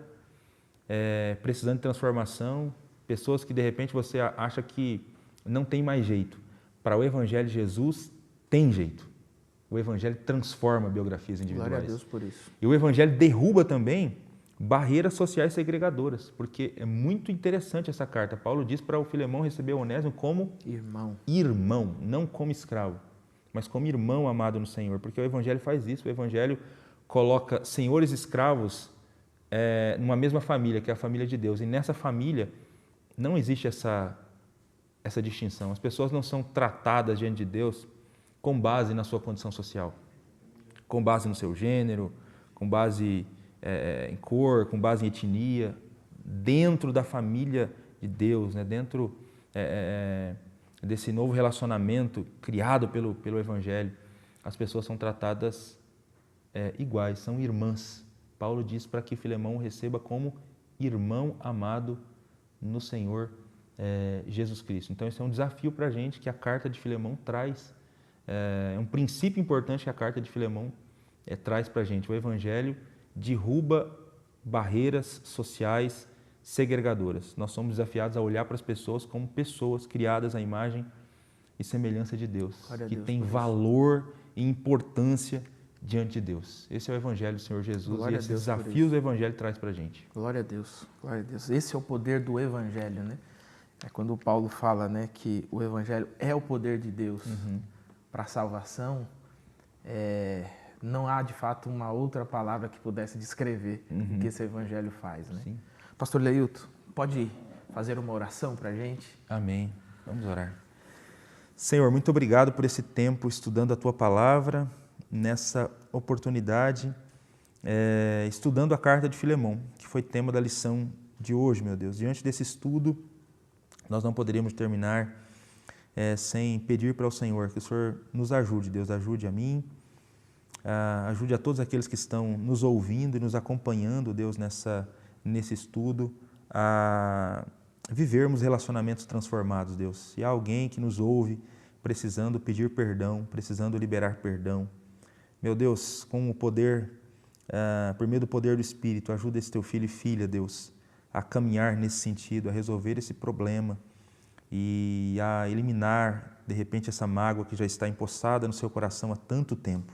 Speaker 2: precisando de transformação, pessoas que de repente você acha que não tem mais jeito. Para o Evangelho de Jesus, tem jeito. O Evangelho transforma biografias individuais.
Speaker 1: Glória a Deus por isso.
Speaker 2: E o Evangelho derruba também barreiras sociais segregadoras, porque é muito interessante essa carta. Paulo diz para o Filemão receber o Onésimo como irmão, não como escravo, mas como irmão amado no Senhor, porque o Evangelho faz isso. O Evangelho coloca senhores e escravos numa mesma família, que é a família de Deus. E nessa família não existe essa distinção. As pessoas não são tratadas diante de Deus com base na sua condição social, com base no seu gênero, com base em cor, com base em etnia. Dentro da família de Deus, né? Dentro desse novo relacionamento criado pelo Evangelho, as pessoas são tratadas iguais, são irmãs. Paulo diz para que Filemão receba como irmão amado no Senhor Jesus Cristo. Então, esse é um desafio para a gente que a carta de Filemão traz. É um princípio importante que a carta de Filemão traz para a gente. O Evangelho derruba barreiras sociais segregadoras. Nós somos desafiados a olhar para as pessoas como pessoas criadas à imagem e semelhança de Deus, que tem valor e importância diante de Deus. Esse é o Evangelho do Senhor Jesus
Speaker 1: Glória
Speaker 2: e
Speaker 1: a
Speaker 2: esses
Speaker 1: Deus por
Speaker 2: desafios o Evangelho traz para a gente.
Speaker 1: Glória a Deus, glória a Deus. Esse é o poder do Evangelho, né? É quando o Paulo fala, né, que o Evangelho é o poder de Deus para a salvação, não há de fato uma outra palavra que pudesse descrever o que esse Evangelho faz, né?
Speaker 2: Sim.
Speaker 1: Pastor Leilton, pode fazer uma oração para a gente?
Speaker 2: Amém. Vamos orar. Senhor, muito obrigado por esse tempo estudando a Tua Palavra, nessa oportunidade, estudando a carta de Filemão, que foi tema da lição de hoje, meu Deus. Diante desse estudo, nós não poderíamos terminar sem pedir para o Senhor que o Senhor nos ajude, Deus, ajude a mim, ajude a todos aqueles que estão nos ouvindo e nos acompanhando, Deus, nesse estudo, a vivermos relacionamentos transformados, Deus. Se há alguém que nos ouve precisando pedir perdão, precisando liberar perdão, meu Deus, com o poder, por meio do poder do Espírito, ajuda esse teu filho e filha, Deus, a caminhar nesse sentido, a resolver esse problema e a eliminar, de repente, essa mágoa que já está empoçada no seu coração há tanto tempo.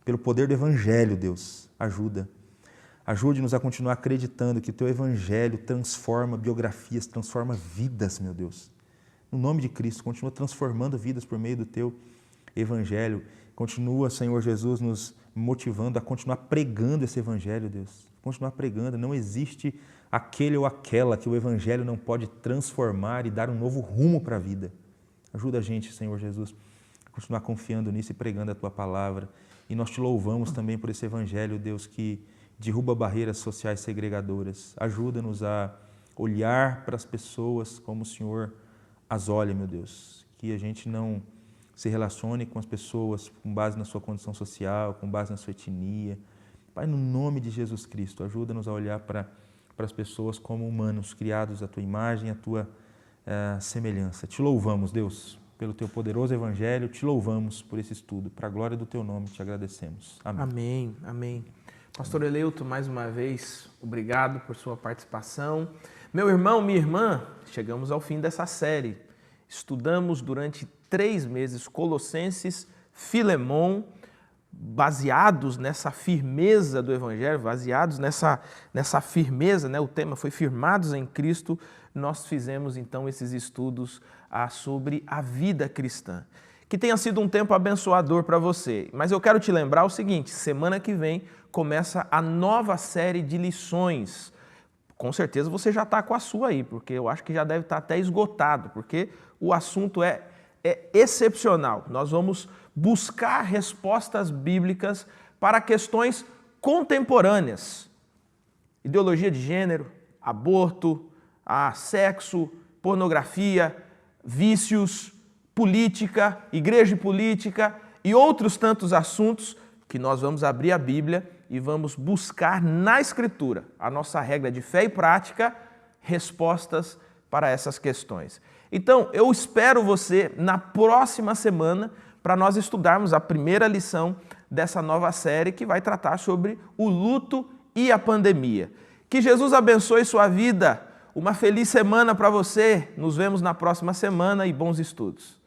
Speaker 2: Pelo poder do Evangelho, Deus, ajuda. Ajude-nos a continuar acreditando que o Teu Evangelho transforma biografias, transforma vidas, meu Deus. No nome de Cristo, continua transformando vidas por meio do Teu Evangelho. Continua, Senhor Jesus, nos motivando a continuar pregando esse Evangelho, Deus. Continuar pregando. Não existe aquele ou aquela que o Evangelho não pode transformar e dar um novo rumo para a vida. Ajuda a gente, Senhor Jesus, a continuar confiando nisso e pregando a Tua Palavra. E nós Te louvamos também por esse Evangelho, Deus, que derruba barreiras sociais segregadoras. Ajuda-nos a olhar para as pessoas como o Senhor as olha, meu Deus. Que a gente não se relacione com as pessoas com base na sua condição social, com base na sua etnia. Pai, no nome de Jesus Cristo, ajuda-nos a olhar para as pessoas como humanos, criados à Tua imagem, à Tua semelhança. Te louvamos, Deus, pelo Teu poderoso Evangelho. Te louvamos por esse estudo. Para a glória do Teu nome, te agradecemos. Amém.
Speaker 1: Amém, amém. Pastor Eleilton, mais uma vez, obrigado por sua participação. Meu irmão, minha irmã, chegamos ao fim dessa série. Estudamos durante 3 meses Colossenses, Filemão, baseados nessa firmeza do Evangelho, baseados nessa firmeza, né? O tema foi Firmados em Cristo. Nós fizemos então esses estudos sobre a vida cristã. Que tenha sido um tempo abençoador para você. Mas eu quero te lembrar o seguinte, semana que vem começa a nova série de lições. Com certeza você já está com a sua aí, porque eu acho que já deve estar até esgotado, porque o assunto é excepcional. Nós vamos buscar respostas bíblicas para questões contemporâneas. Ideologia de gênero, aborto, sexo, pornografia, vícios, política, igreja e política e outros tantos assuntos que nós vamos abrir a Bíblia e vamos buscar na Escritura, a nossa regra de fé e prática, respostas para essas questões. Então, eu espero você na próxima semana para nós estudarmos a primeira lição dessa nova série que vai tratar sobre o luto e a pandemia. Que Jesus abençoe sua vida. Uma feliz semana para você. Nos vemos na próxima semana e bons estudos.